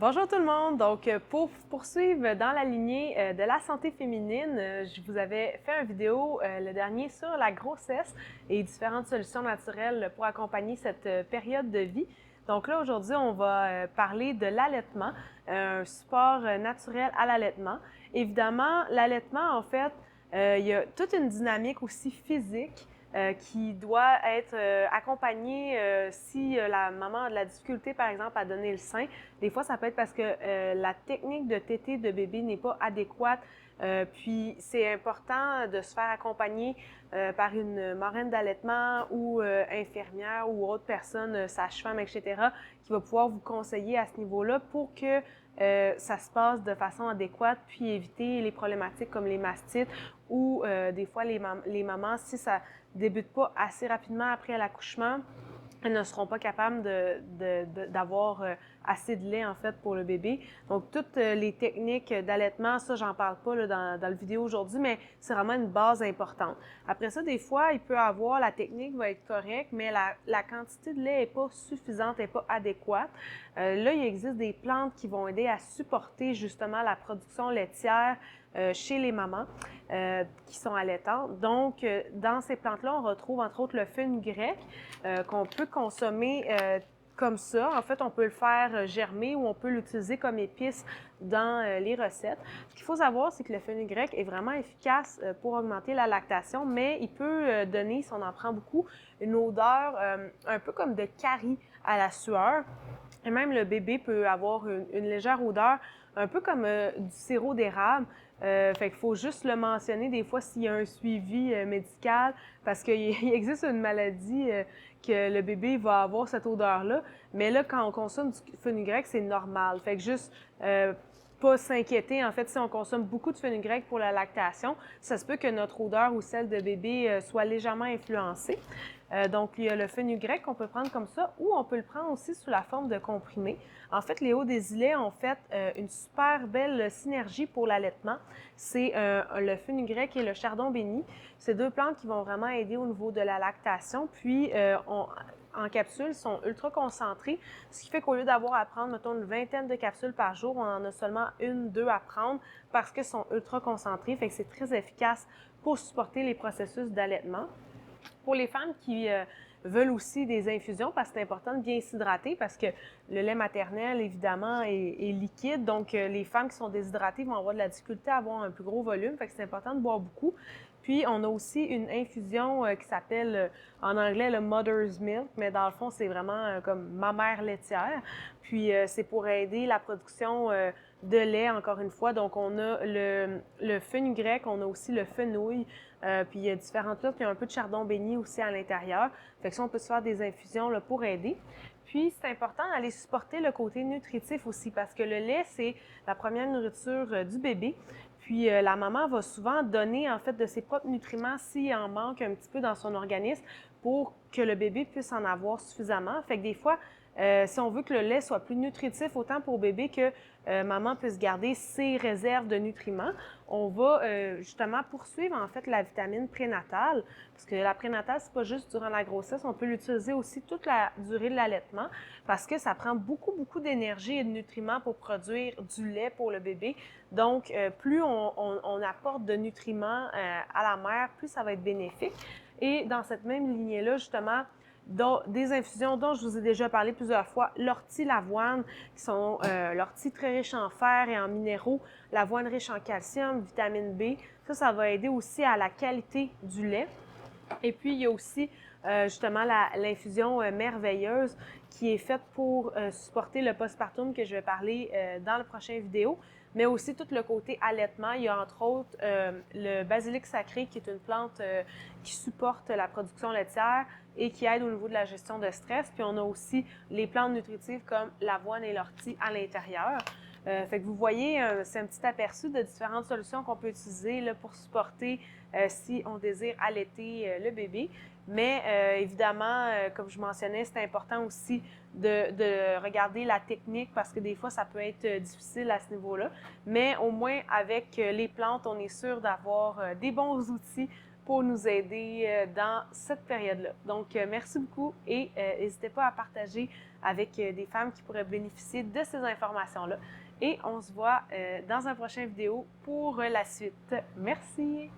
Bonjour tout le monde! Donc, pour poursuivre dans la lignée de la santé féminine, je vous avais fait une vidéo, le dernier, sur la grossesse et différentes solutions naturelles pour accompagner cette période de vie. Donc là, aujourd'hui, on va parler de l'allaitement, un support naturel à l'allaitement. Évidemment, l'allaitement, en fait, il y a toute une dynamique aussi physique qui doit être accompagnée si la maman a de la difficulté, par exemple, à donner le sein. Des fois, ça peut être parce que la technique de tétée de bébé n'est pas adéquate. Puis, c'est important de se faire accompagner par une marraine d'allaitement ou infirmière ou autre personne, sage-femme, etc., qui va pouvoir vous conseiller à ce niveau-là pour que ça se passe de façon adéquate, puis éviter les problématiques comme les mastites ou des fois les mamans, si ça débute pas assez rapidement après l'accouchement, elles ne seront pas capables d'avoir assez de lait, en fait, pour le bébé. Donc, toutes les techniques d'allaitement, ça, j'en parle pas là, dans la vidéo aujourd'hui, mais c'est vraiment une base importante. Après ça, des fois, il peut avoir, la technique va être correcte, mais la quantité de lait n'est pas suffisante, n'est pas adéquate. Là, il existe des plantes qui vont aider à supporter justement la production laitière chez les mamans qui sont allaitantes. Donc, dans ces plantes-là, on retrouve entre autres le fenugrec qu'on peut consommer comme ça. En fait, on peut le faire germer ou on peut l'utiliser comme épice dans les recettes. Ce qu'il faut savoir, c'est que le fenugrec est vraiment efficace pour augmenter la lactation, mais il peut donner, si on en prend beaucoup, une odeur un peu comme de carie à la sueur. Et même le bébé peut avoir une légère odeur, un peu comme du sirop d'érable. Fait qu'il faut juste le mentionner des fois s'il y a un suivi médical, parce qu'il existe une maladie que le bébé va avoir cette odeur-là. Mais là, quand on consomme du fenugrec, c'est normal. Fait que juste pas s'inquiéter. En fait, si on consomme beaucoup de fenugrec pour la lactation, ça se peut que notre odeur ou celle de bébé soit légèrement influencée. Donc, il y a le fenugrec qu'on peut prendre comme ça, ou on peut le prendre aussi sous la forme de comprimés. En fait, les hauts des îlets ont fait une super belle synergie pour l'allaitement. C'est le fenugrec et le chardon béni. C'est deux plantes qui vont vraiment aider au niveau de la lactation. Puis, en capsules, sont ultra concentrées, ce qui fait qu'au lieu d'avoir à prendre, mettons, une vingtaine de capsules par jour, on en a seulement une, deux à prendre parce qu'elles sont ultra concentrées. Fait que c'est très efficace pour supporter les processus d'allaitement. Pour les femmes qui veulent aussi des infusions, parce que c'est important de bien s'hydrater, parce que le lait maternel, évidemment, est liquide. Donc, les femmes qui sont déshydratées vont avoir de la difficulté à avoir un plus gros volume. Fait que c'est important de boire beaucoup. Puis, on a aussi une infusion qui s'appelle, en anglais, le Mother's Milk, mais dans le fond, c'est vraiment comme ma mère laitière. Puis, c'est pour aider la production de lait, encore une fois. Donc, on a le fenugrec, on a aussi le fenouil, puis il y a différentes plantes, puis il y a un peu de chardon béni aussi à l'intérieur. Fait que ça, on peut se faire des infusions là, pour aider. Puis, c'est important d'aller supporter le côté nutritif aussi, parce que le lait, c'est la première nourriture du bébé. Puis, la maman va souvent donner, en fait, de ses propres nutriments s'il en manque un petit peu dans son organisme pour que le bébé puisse en avoir suffisamment. Fait que des fois, si on veut que le lait soit plus nutritif, autant pour bébé que maman puisse garder ses réserves de nutriments, on va justement poursuivre en fait la vitamine prénatale, parce que la prénatale, c'est pas juste durant la grossesse, on peut l'utiliser aussi toute la durée de l'allaitement, parce que ça prend beaucoup d'énergie et de nutriments pour produire du lait pour le bébé. Donc, plus on apporte de nutriments à la mère, plus ça va être bénéfique. Et dans cette même lignée-là, justement, des infusions dont je vous ai déjà parlé plusieurs fois, l'ortie, l'avoine, qui sont l'ortie très riche en fer et en minéraux, l'avoine riche en calcium, vitamine B. Ça va aider aussi à la qualité du lait. Et puis, il y a aussi justement l'infusion merveilleuse qui est faite pour supporter le postpartum que je vais parler dans la prochaine vidéo, mais aussi tout le côté allaitement. Il y a entre autres le basilic sacré qui est une plante qui supporte la production laitière et qui aide au niveau de la gestion de stress. Puis on a aussi les plantes nutritives comme l'avoine et l'ortie à l'intérieur. Fait que vous voyez, c'est un petit aperçu de différentes solutions qu'on peut utiliser là, pour supporter si on désire allaiter le bébé. Mais évidemment, comme je mentionnais, c'est important aussi de regarder la technique parce que des fois, ça peut être difficile à ce niveau-là. Mais au moins, avec les plantes, on est sûr d'avoir des bons outils pour nous aider dans cette période-là. Donc, merci beaucoup et n'hésitez pas à partager avec des femmes qui pourraient bénéficier de ces informations-là. Et on se voit dans un prochain vidéo pour la suite. Merci!